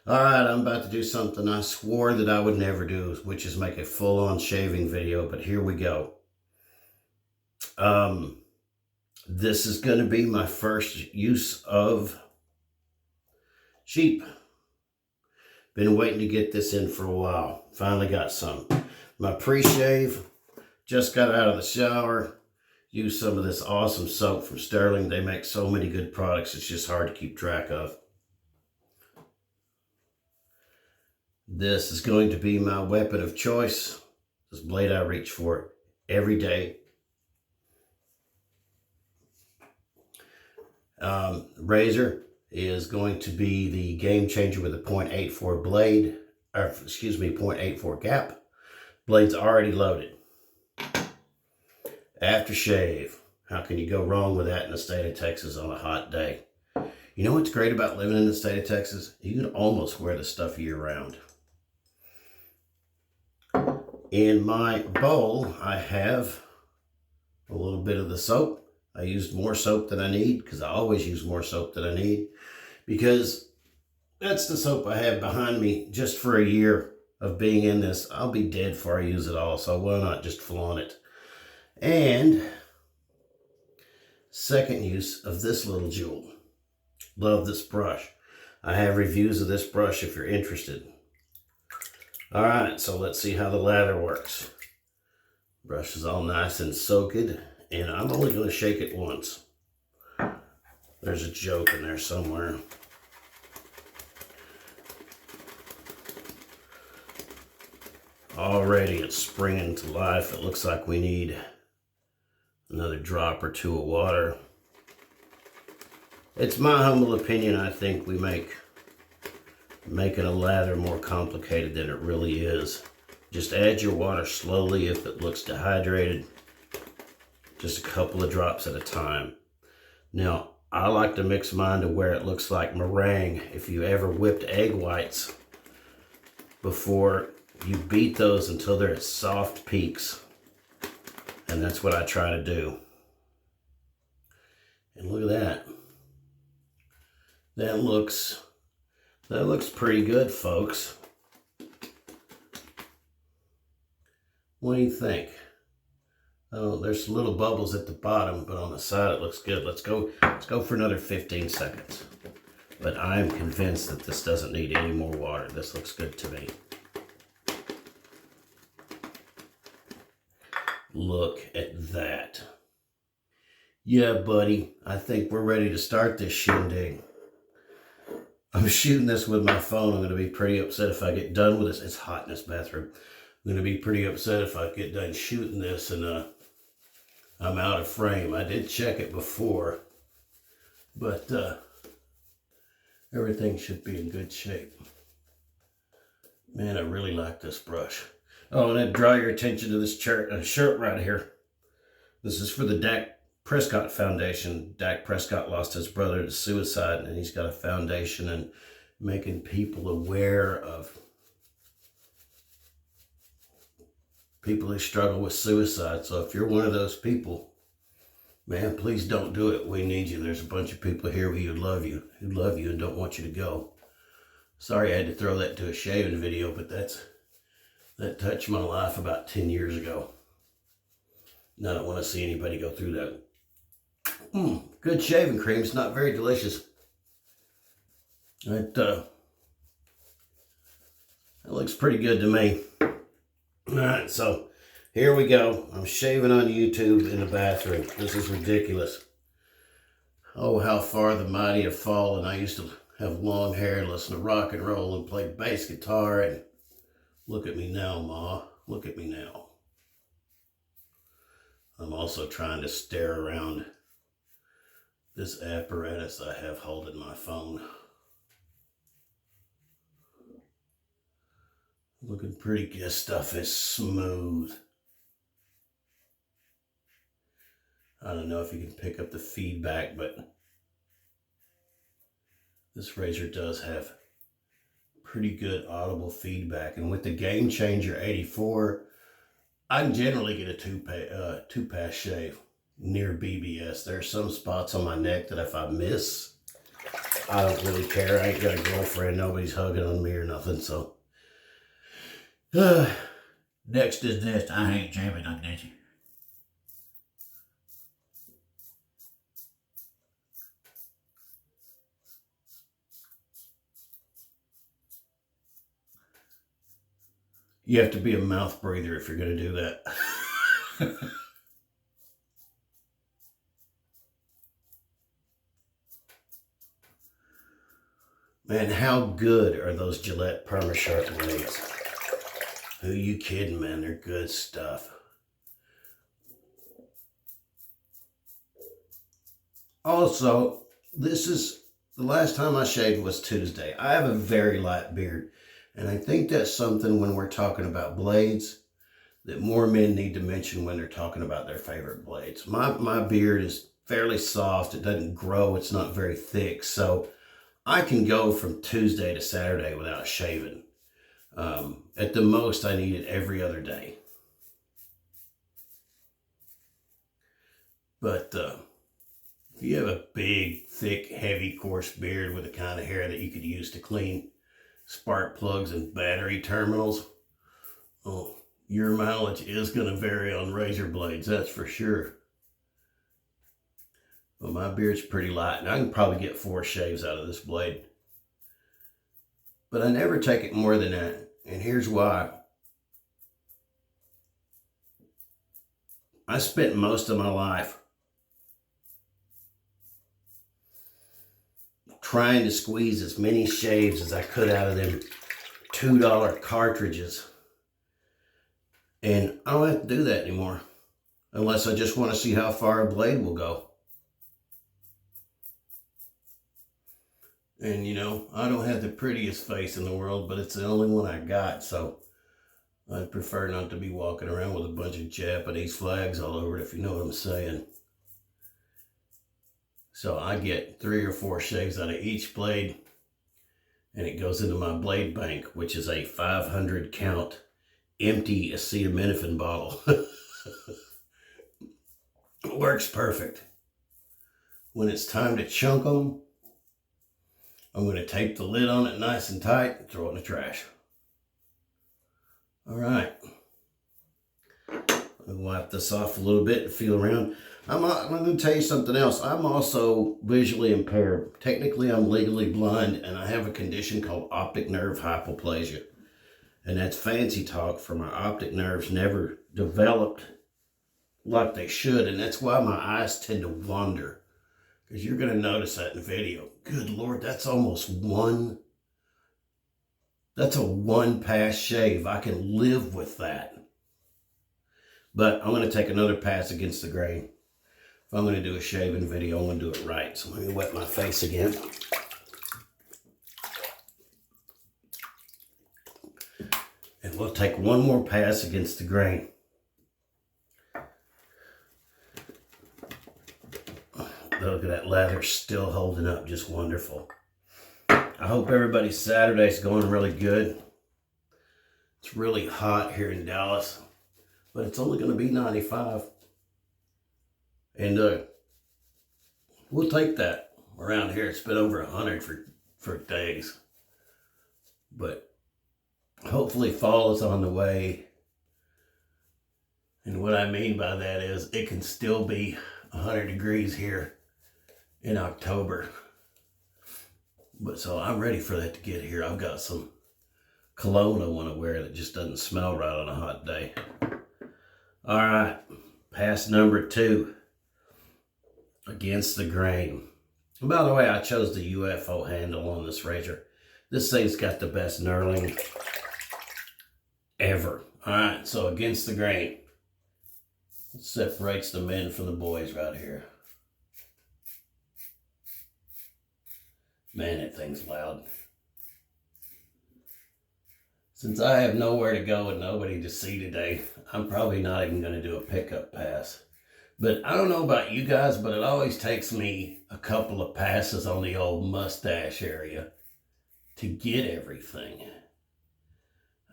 Alright, I'm about to do something I swore that I would never do, which is make a full-on shaving video, but here we go. This is going to be my first use of sheep. Been waiting to get this in for a while. Finally got some. My pre-shave, just got out of the shower. Used some of this awesome soap from Stirling. They make so many good products, it's just hard to keep track of. This is going to be my weapon of choice. This blade I reach for every day. Razor is going to be the game changer with a 0.84 blade, or excuse me, 0.84 gap. Blade's already loaded. Aftershave. How can you go wrong with that in the state of Texas on a hot day? You know what's great about living in the state of Texas? You can almost wear this stuff year round. In my bowl, I have a little bit of the soap. I used more soap than I need because I always use more soap than I need because that's the soap I have behind me just for a year of being in this. I'll be dead before I use it all, so why not just flaunt it? And second use of this little jewel. Love this brush. I have reviews of this brush if you're interested. All right, so let's see how the lather works. Brush is all nice and soaked, and I'm only going to shake it once. There's a joke in there somewhere. Already it's springing to life. It looks like we need another drop or two of water. It's my humble opinion, I think we making a lather more complicated than it really is. Just add your water slowly if it looks dehydrated. Just a couple of drops at a time. Now, I like to mix mine to where it looks like meringue. If you ever whipped egg whites before, you beat those until they're at soft peaks. And that's what I try to do. And look at that. That looks pretty good, folks. What do you think? Oh, there's little bubbles at the bottom, but on the side it looks good. Let's go for another 15 seconds. But I am convinced that this doesn't need any more water. This looks good to me. Look at that. Yeah, buddy, I think we're ready to start this shindig. I'm shooting this with my phone. I'm going to be pretty upset if I get done with this. It's hot in this bathroom. I'm going to be pretty upset if I get done shooting this and I'm out of frame. I did check it before, but everything should be in good shape. Man, I really like this brush. Oh, and I'd draw your attention to this shirt right here. This is for the Dak Prescott Foundation. Dak Prescott lost his brother to suicide, and he's got a foundation and making people aware of people who struggle with suicide. So if you're one of those people, man, please don't do it. We need you. There's a bunch of people here who love you and don't want you to go. Sorry I had to throw that into a shaving video, but that touched my life about 10 years ago. And I don't want to see anybody go through that. Good shaving cream. It's not very delicious. It looks pretty good to me. Alright, so here we go. I'm shaving on YouTube in the bathroom. This is ridiculous. Oh, how far the mighty have fallen. I used to have long hair, listen to rock and roll, and play bass guitar, and look at me now, Ma. Look at me now. I'm also trying to stare around this apparatus I have holding my phone. Looking pretty good. This stuff is smooth. I don't know if you can pick up the feedback, but this razor does have pretty good audible feedback. And with the Game Changer 84, I can generally get a two-pass shave near BBS. There are some spots on my neck that if I miss, I don't really care. I ain't got a girlfriend. Nobody's hugging on me or nothing, so. Next is this. I ain't jamming on that. You have to be a mouth breather if you're going to do that. Man, how good are those Gillette Perma-Sharp blades? Who you kidding, man? They're good stuff. Also, this is the last time I shaved was Tuesday. I have a very light beard, and I think that's something when we're talking about blades that more men need to mention when they're talking about their favorite blades. My beard is fairly soft. It doesn't grow. It's not very thick, so I can go from Tuesday to Saturday without shaving. At the most, I need it every other day. But if you have a big, thick, heavy, coarse beard with the kind of hair that you could use to clean spark plugs and battery terminals, oh, your mileage is going to vary on razor blades, that's for sure. But my beard's pretty light, and I can probably get 4 shaves out of this blade. But I never take it more than that, and here's why. I spent most of my life trying to squeeze as many shaves as I could out of them $2 cartridges. And I don't have to do that anymore, unless I just want to see how far a blade will go. And you know, I don't have the prettiest face in the world, but it's the only one I got, so I'd prefer not to be walking around with a bunch of Japanese flags all over it, if you know what I'm saying. So I get 3 or 4 shaves out of each blade, and it goes into my blade bank, which is a 500 count empty acetaminophen bottle. It works perfect. When it's time to chunk them, I'm going to tape the lid on it nice and tight and throw it in the trash. All right. I'll wipe this off a little bit and feel around. I'm going to tell you something else. I'm also visually impaired. Technically, I'm legally blind, and I have a condition called optic nerve hypoplasia. And that's fancy talk for my optic nerves never developed like they should, and that's why my eyes tend to wander. Because you're going to notice that in the video. Good Lord, that's almost one. That's a 1 pass shave. I can live with that. But I'm going to take another pass against the grain. If I'm going to do a shaving video, I'm going to do it right. So let me wet my face again. And we'll take one more pass against the grain. Look at that lather, still holding up just wonderful. I hope everybody's Saturday's going really good. It's really hot here in Dallas, but it's only going to be 95. And we'll take that. Around here, it's been over 100 for days. But hopefully fall is on the way. And what I mean by that is it can still be 100 degrees here in October. But so I'm ready for that to get here. I've got some cologne I want to wear that just doesn't smell right on a hot day. All right, pass number 2, against the grain. And by the way, I chose the UFO handle on this razor. This thing's got the best knurling ever. All right, so against the grain. It separates the men from the boys right here. Man, that thing's loud. Since I have nowhere to go and nobody to see today, I'm probably not even going to do a pickup pass. But I don't know about you guys, but it always takes me a couple of passes on the old mustache area to get everything.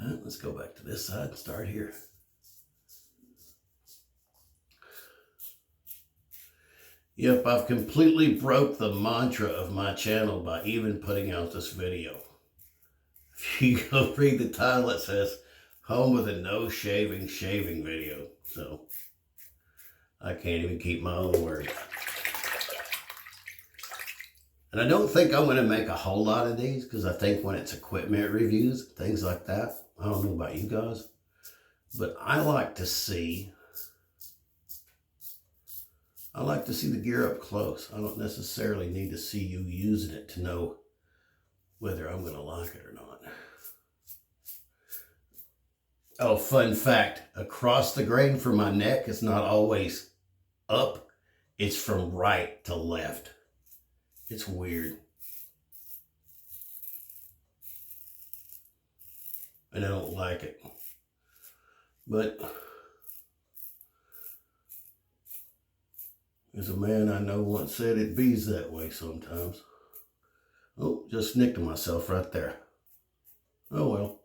All right, let's go back to this side and start here. Yep, I've completely broke the mantra of my channel by even putting out this video. If you go read the title, it says home with a no shaving video. So I can't even keep my own word. And I don't think I'm going to make a whole lot of these, because I think when it's equipment reviews, things like that, I don't know about you guys, but I like to see the gear up close. I don't necessarily need to see you using it to know whether I'm going to like it or not. Oh, fun fact, across the grain for my neck is not always up. It's from right to left. It's weird. And I don't like it. But as a man I know once said, it bees that way sometimes. Oh, just nicked myself right there. Oh well.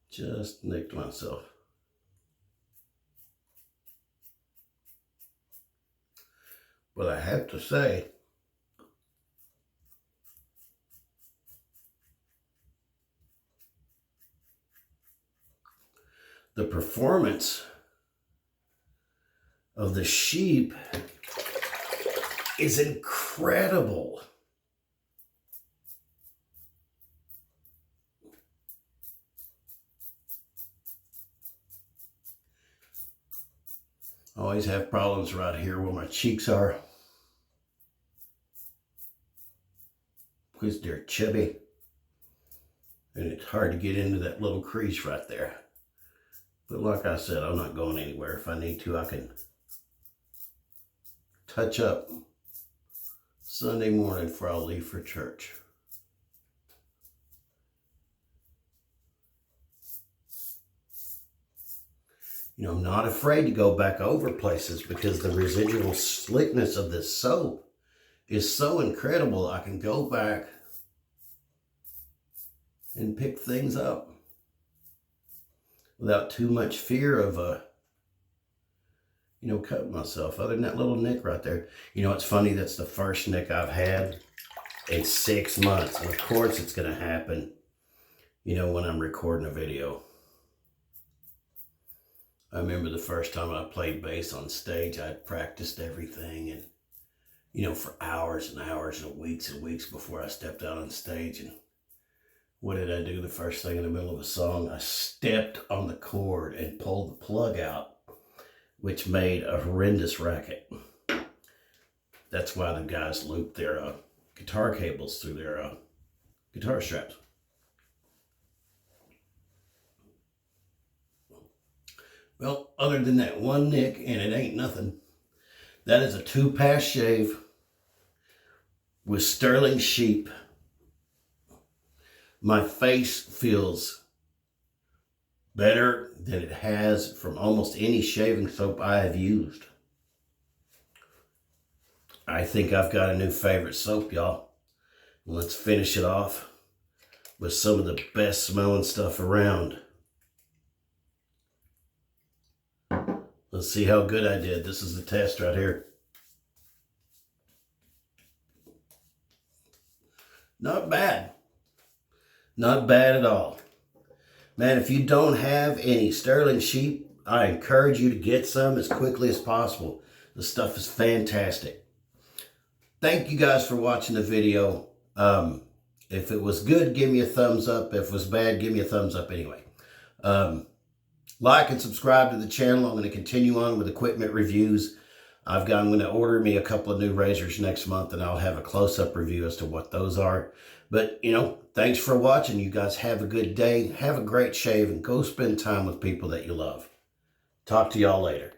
Just nicked myself. But I have to say, the performance of the Sheep is incredible. I always have problems right here where my cheeks are, because they're chubby and it's hard to get into that little crease right there. But like I said, I'm not going anywhere. If I need to, I can touch up Sunday morning before I leave for church. You know, I'm not afraid to go back over places, because the residual slickness of this soap is so incredible. I can go back and pick things up without too much fear of, cutting myself, other than that little nick right there. You know, it's funny, that's the first nick I've had in 6 months. And of course it's going to happen, when I'm recording a video. I remember the first time I played bass on stage, I'd practiced everything and, for hours and hours and weeks before I stepped out on stage. And what did I do the first thing in the middle of a song? I stepped on the cord and pulled the plug out, which made a horrendous racket. That's why the guys loop their guitar cables through their guitar straps. Well, other than that one nick, and it ain't nothing, that is a 2-pass shave with Stirling Sheep. My face feels better than it has from almost any shaving soap I have used. I think I've got a new favorite soap, y'all. Let's finish it off with some of the best smelling stuff around. Let's see how good I did. This is the test right here. Not bad. Not bad at all. Man, if you don't have any Stirling Sheep, I encourage you to get some as quickly as possible. This stuff is fantastic. Thank you guys for watching the video. If it was good, give me a thumbs up. If it was bad, give me a thumbs up anyway. Like and subscribe to the channel. I'm going to continue on with equipment reviews. I'm going to order me a couple of new razors next month, and I'll have a close-up review as to what those are. But, thanks for watching. You guys have a good day. Have a great shave, and go spend time with people that you love. Talk to y'all later.